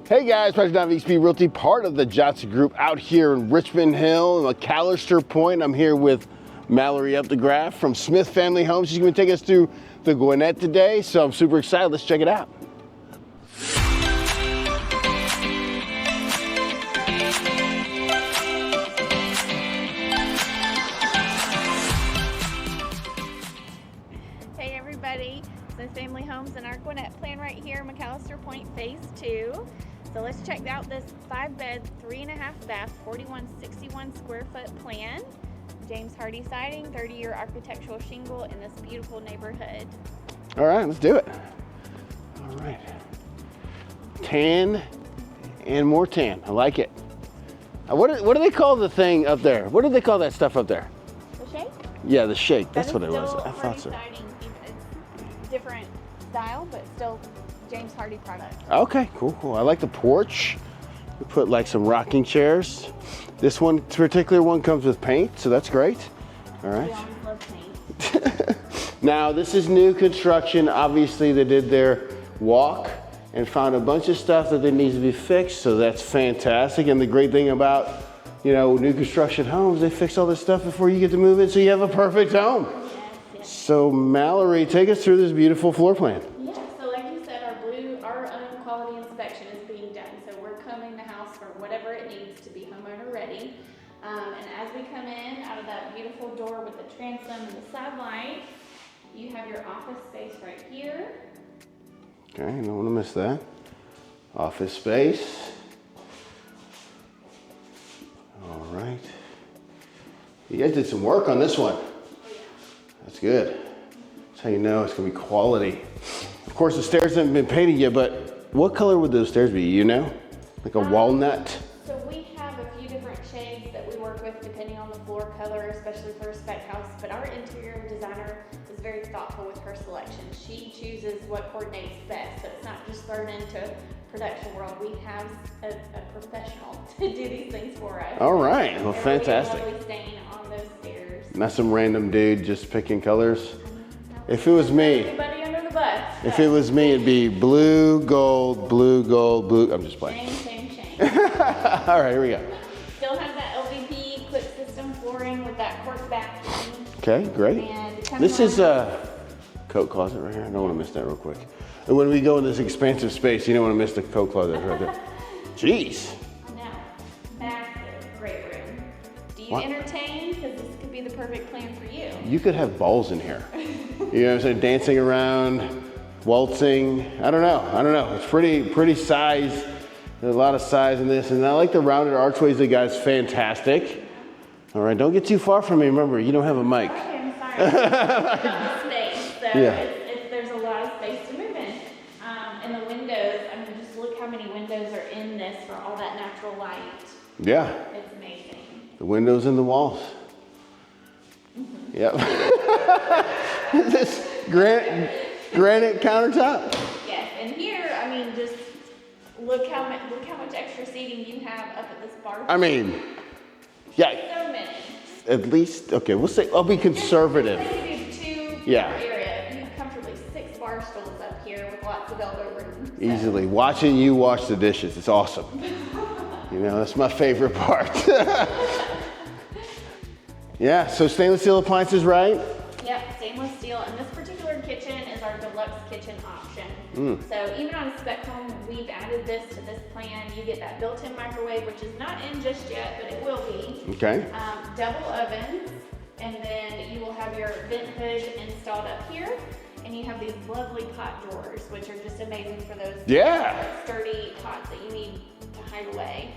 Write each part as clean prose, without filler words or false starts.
Hey guys, President Donovan, XP Realty, part of the Johnson Group out here in Richmond Hill, McAllister Pointe. I'm here with Mallory Updegraff from Smith Family Homes. She's going to take us through the Gwinnett today, so I'm super excited. Let's check it out. Hey everybody, Smith Family Homes in our Gwinnett plan right here, McAllister Pointe Phase 2. So let's check out this 5-bed, 3.5 bath, 4161 square foot plan. James Hardy siding, 30-year architectural shingle in this beautiful neighborhood. All right, let's do it. All right. Tan and more tan. I like it. What do they call the thing up there? What do they call that stuff up there? The shake? Yeah, the shake. That's what it still was. I thought Hardy so. Siding. It's different style, but still James Hardy product. Okay, cool. I like the porch. We put like some rocking chairs. This one, particular one, comes with paint, so that's great. All right. We always love paint. Now, this is new construction. Obviously, they did their walk and found a bunch of stuff that needs to be fixed, so that's fantastic. And the great thing about, new construction homes, they fix all this stuff before you get to move in, so you have a perfect home. Yes. So, Mallory, take us through this beautiful floor plan. Our own quality inspection is being done. So we're combing the house for whatever it needs to be homeowner ready. And as we come in out of that beautiful door with the transom and the side light, you have your office space right here. Okay, I don't want to miss that. Office space. All right. You guys did some work on this one. Oh, yeah. That's good. That's how you know it's going to be quality. Of course, the stairs haven't been painted yet, but what color would those stairs be, Like a walnut? So we have a few different shades that we work with depending on the floor color, especially for a spec house, but our interior designer is very thoughtful with her selection. She chooses what coordinates best, so it's not just thrown into production world. We have a professional to do these things for us. All right, well, fantastic. Lovely stain on those stairs. Not some random dude just picking colors. If it was me, Everybody under the bus. if it was me, it'd be blue, gold, blue, gold, blue. I'm just playing. Shame. All right, here we go. Still has that LVP quick system flooring with that cork bathroom. Okay, great. And it comes This is on- a coat closet right here. I don't want to miss that real quick. And when we go in this expansive space, you don't want to miss the coat closet right there. Jeez. I know. Massive, great room. Do you What? entertain? Because this could be the perfect plan for you. You could have balls in here. You know what I'm saying? Dancing around, waltzing. I don't know. It's pretty size. There's a lot of size in this. And I like the rounded archways. The guy's fantastic. All right, don't get too far from me. Remember, you don't have a mic. Okay, I'm sorry. It's about the space. So Yeah. there's a lot of space to move in. And the windows, just look how many windows are in this for all that natural light. Yeah, It's amazing. the windows and the walls. Yep. This granite countertop. Yes, and here, just look how much extra seating you have up at this bar. Yeah, So many. at least, okay, we'll say, I'll be conservative. Just two Yeah. area. You have comfortably 6 bar stools up here with lots of elbow room. So. Easily. Watching you wash the dishes, it's awesome. That's my favorite part. Yeah, so stainless steel appliances, right? Yep, stainless steel. And this particular kitchen is our Deluxe Kitchen option. So even on a spec home, we've added this to this plan. You get that built-in microwave, which is not in just yet, but it will be. Okay. Double ovens, and then you will have your vent hood installed up here. And you have these lovely pot drawers, which are just amazing for those sturdy pots that you need to hide away.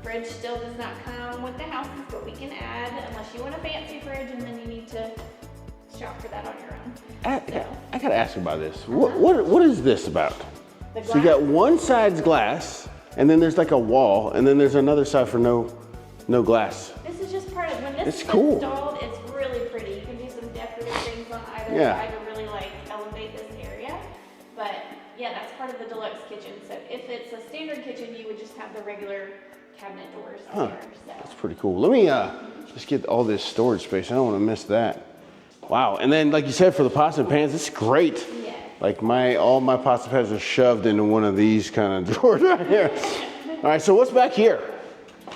Fridge still does not come with the houses, but we can add unless you want a fancy fridge, and then you need to shop for that on your own. I gotta ask about this. What is this about? The So you got glass. one side's glass, and then there's like a wall, and then there's another side for no glass. This is just part of when this It's is cool. installed. It's really pretty. You can do some decorative things on either Yeah. side to really elevate this area. But yeah, that's part of the Deluxe Kitchen. So if it's a standard kitchen, you would just have the regular cabinet doors there. That's pretty cool. Let me just get all this storage space. I don't want to miss that. Wow. And then, like you said, for the pots and pans, it's great. Yes. Like all my pasta pads are shoved into one of these kind of drawers right here. All right, so what's back here?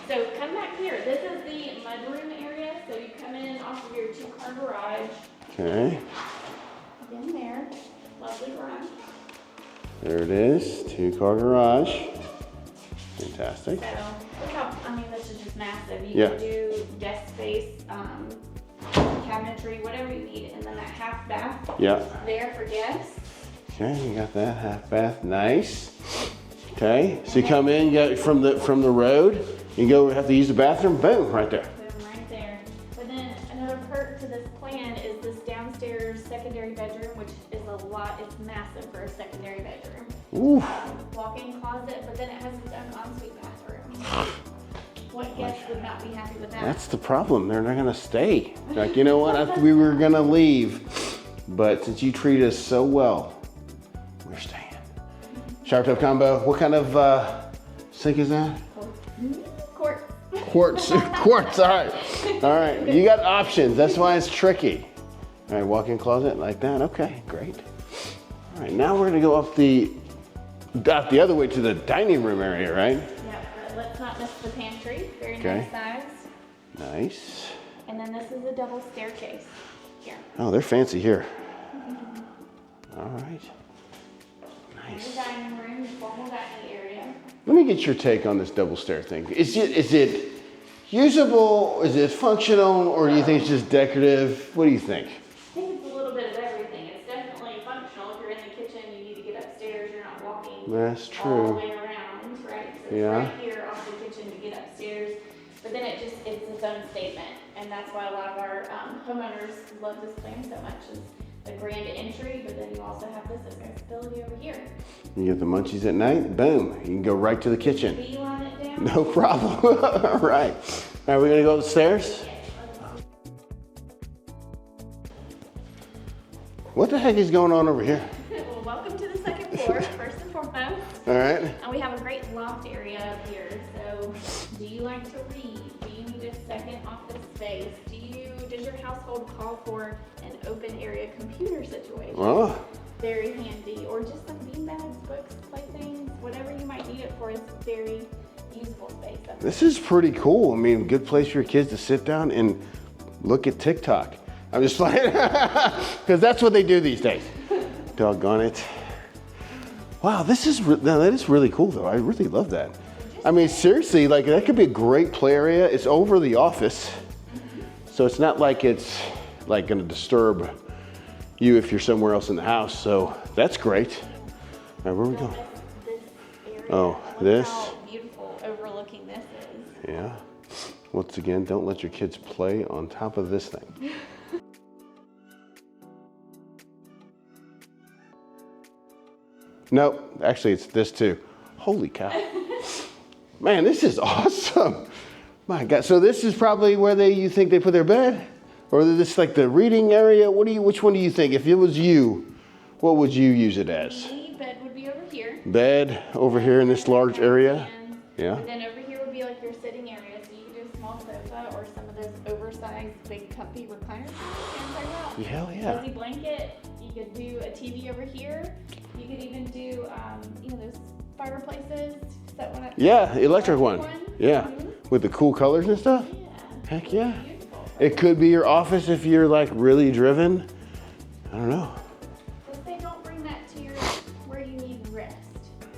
So come back here. This is the mudroom area. So you come in off of your 2-car garage. Okay. In there. Lovely run. There it is, 2-car garage. Fantastic. So look how, I mean, this is just massive. You Yeah. can do guest space, cabinetry, whatever you need. And then that half bath there for guests. Okay, you got that half bath, nice. Okay, so you come in, you got from the road, you go have to use the bathroom, boom, right there. Boom, right there. But then another perk to this plan is this downstairs secondary bedroom, which is a lot. It's massive for a secondary bedroom. Ooh. Walk-in closet, but then it has its own ensuite bathroom. What guest would not be happy with that? That's the problem. They're not gonna stay. Like, you know what? We were gonna leave, but since you treat us so well, we're staying. Shower tub combo. What kind of sink is that? Quartz. Quartz. Quartz. All right. All right. You got options. That's why it's tricky. All right. Walk-in closet like that. Okay. Great. All right. Now we're gonna go up the other way to the dining room area, right? Yeah. But let's not miss the pantry. Very Okay. nice size. Nice. And then this is a double staircase here. Oh, they're fancy here. All right. Nice. The dining room, formal dining area. Let me get your take on this double stair thing. Is it usable? Is it functional? Or do you think it's just decorative? What do you think? I think it's a little bit of everything. It's definitely functional. If you're in the kitchen, you need to get upstairs. You're not walking That's all true. the way around, right? So Yeah. it's right here off the kitchen to get upstairs. But then it's its own statement. And that's why a lot of our homeowners love this plan so much. Is the grand entry, but then you also have this accessibility over here. You get the munchies at night, boom. You can go right to the kitchen. Beeline it down. No problem. All right. All right, we're gonna go upstairs? What the heck is going on over here? Well, welcome to the second floor, first and foremost. All right. And we have a great loft area up here. So, do you like to read? Do you need a second office space? Does your household call for an open area computer situation? Well, Very handy. Or just some beanbags, books, playthings, whatever you might need it for. It's very usable space up there. this is pretty cool. I mean, good place for your kids to sit down and look at TikTok. I'm just like, because that's what they do these days. Doggone it. Wow, that is really cool though. I really love that. I mean, seriously, like that could be a great play area. It's over the office. So it's not like it's like gonna disturb you if you're somewhere else in the house. So that's great. All right, where are we going? This area. Oh, Look this? how beautiful overlooking this is. Yeah. Once again, don't let your kids play on top of this thing. Nope, actually it's this too. Holy cow. Man, this is awesome. My God, so this is probably where you think they put their bed? Or is this like the reading area? Which one do you think? If it was you, what would you use it as? The bed would be over here. Bed over here in this large area? And Yeah. But then over here would be like your sitting area. So you can do a small sofa or some of those oversized big comfy recliners. Hell yeah. Cozy blanket. You could do a TV over here. You could even do, those fireplaces. Set one up. Yeah, electric one. Yeah, Mhm. with the cool colors and stuff. Yeah. Heck yeah. Beautiful. It could be your office if you're like really driven. I don't know. Just say don't bring that to where you need rest.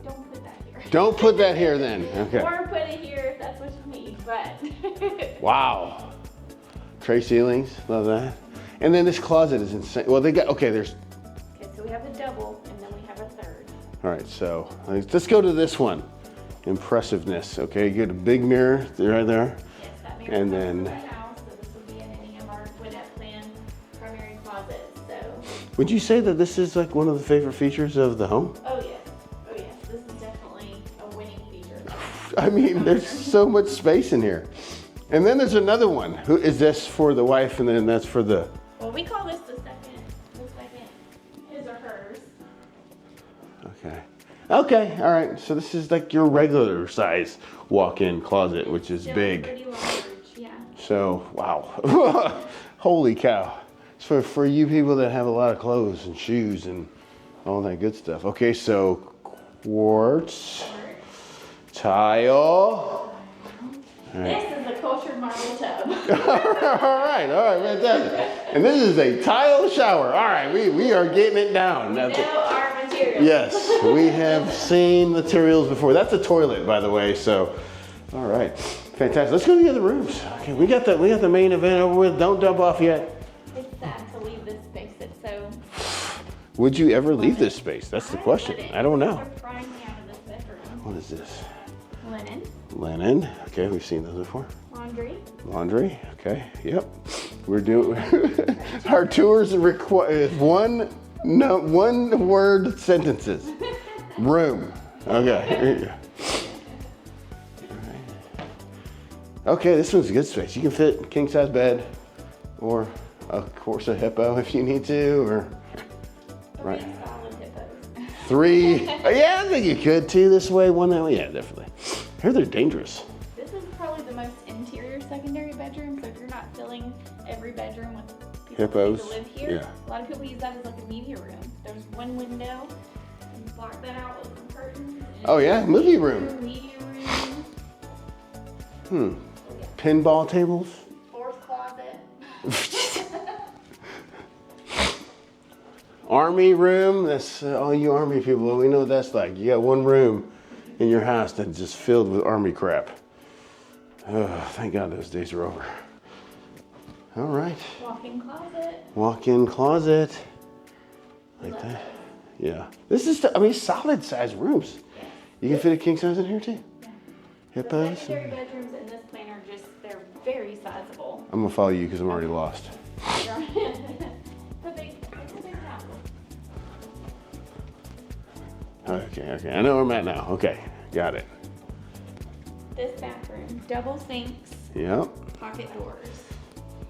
Don't put that here. Don't put that here then. Okay. Or put it here if that's what you need, but. Wow. Tray ceilings, love that. And then this closet is insane. Well, there's, Okay, so we have a double and then we have a third. all right, so let's go to this one. Impressiveness, okay? You get a big mirror right there. Yes, that mirror And comes then- with the house, so this would be in any of our Gwinnett Plan primary closets, so. Would you say that this is like one of the favorite features of the home? Oh yes, this is definitely a winning feature. I mean, there's so much space in here. And then there's another one. Who is this for the wife and then that's for the... Well, we call this the second, his or hers. Okay, all right. So this is like your regular size walk-in closet, which is Still big. pretty large, yeah. So, wow. Holy cow. So for you people that have a lot of clothes and shoes and All that good stuff. Okay, so quartz, tile. This is a cultured marble tub. all right, fantastic. And this is a tile shower. All right, we are getting it down. Our materials. Yes, we have seen materials before. That's a toilet, by the way. So, all right, fantastic. Let's go to the other rooms. Okay, we got the main event over with. Don't dump off yet. It's sad to leave this space. It's so. Would you ever leave this space? That's the question. I don't know. They're prying me out of this bedroom. What is this? Linen. Linen. Okay, we've seen those before. Laundry. Laundry. Okay. Yep. We're doing our tours require one word sentences. Room. Okay. Okay, this one's a good space. You can fit king size bed, or of course a hippo if you need to, or right. Solid hippos. 3. Yeah, I think you could too. This way, one that way. Yeah, definitely. I heard they're dangerous. This is probably the most interior secondary bedroom. So if you're not filling every bedroom with people Hippos. who live here, Yeah. a lot of people use that as like a media room. There's one window, and you block that out with some curtains. Oh yeah, movie room. Media room. Pinball tables. Fourth closet. Army room. That's all you army people. We know what that's like. You got one room in your house that's just filled with army crap. Oh, thank God those days are over. All right. Walk-in closet. Walk-in closet. Like that. Yeah. This is, solid size rooms. You can fit a king size in here too. Yeah. Hippos. The secondary bedrooms in this plan are just, they're very sizable. I'm gonna follow you because I'm already lost. But it's a big house. Okay. I know where I'm at now. Okay, got it. This bathroom, double sinks, Yep. pocket doors.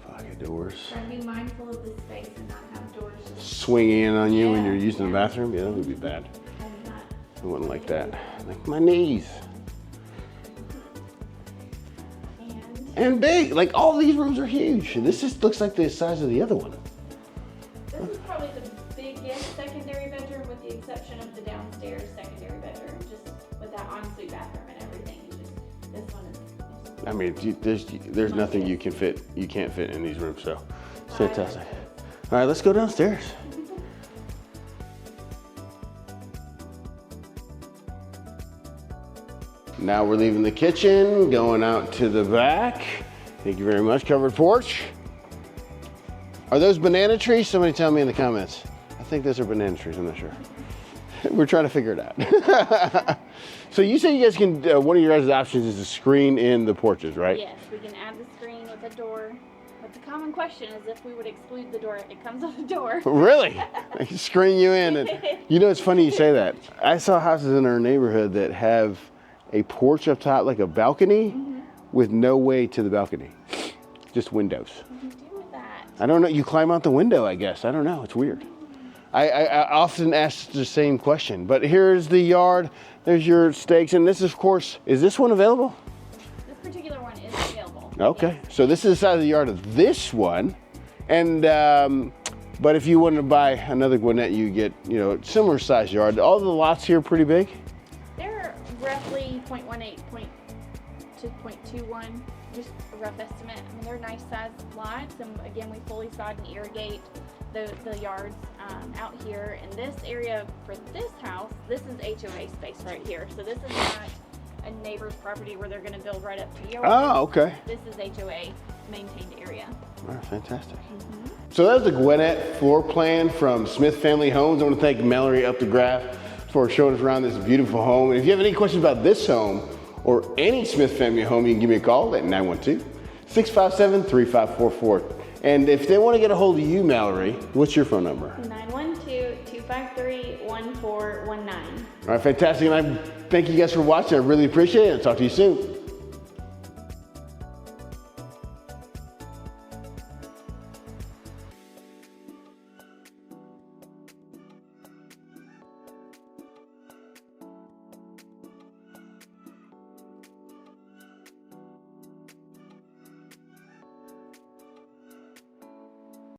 Pocket doors. Try to be mindful of the space and not have doors just Swinging in on you when Yeah, you're using the yeah. bathroom. Yeah, that would be bad. kind of not. I wouldn't like that. Like my knees. And big. Like all these rooms are huge. This just looks like the size of the other one. This is probably the biggest secondary bedroom with the exception of the downstairs secondary bedroom, just with that ensuite bathroom and everything. It's just, this one is. I mean, there's nothing you can't fit in these rooms, so it's fantastic. All right, let's go downstairs. Now we're leaving the kitchen, going out to the back. Thank you very much. Covered porch. Are those banana trees? Somebody tell me in the comments. I think those are banana trees, I'm not sure. We're trying to figure it out. So you say you guys can, one of your guys' options is to screen in the porches, right? Yes, we can add the screen with a door. But the common question is if we would exclude the door, it comes with a door. Really? They can screen you in. And, you know, it's funny you say that. I saw houses in our neighborhood that have a porch up top, like a balcony, with no way to the balcony. Just windows. What do you do with that? I don't know. You climb out the window, I guess. I don't know. It's weird. I often ask the same question. But here's the yard. There's your stakes. And this, of course, is this one available? This particular one is available. Okay. Yes. So this is the size of the yard of this one. And, but if you wanted to buy another Gwinnett, you get, you know, similar size yard. All the lots here are pretty big. They're roughly 0.18 to 0.21, just a rough estimate. I mean, they're nice sized lots, and again, we fully sod and irrigate the yards out here. In this area for this house, this is HOA space right here. So this is not a neighbor's property where they're going to build right up to yours. Oh, okay. This is HOA maintained area. All right, fantastic. So that's the Gwinnett floor plan from Smith Family Homes. I want to thank Mallory Updegraff for showing us around this beautiful home. And if you have any questions about this home or any Smith Family Home, you can give me a call at 912-657-3544. And if they want to get a hold of you, Mallory, what's your phone number? 912-253-1419. All right, fantastic. And I thank you guys for watching. I really appreciate it. I'll talk to you soon.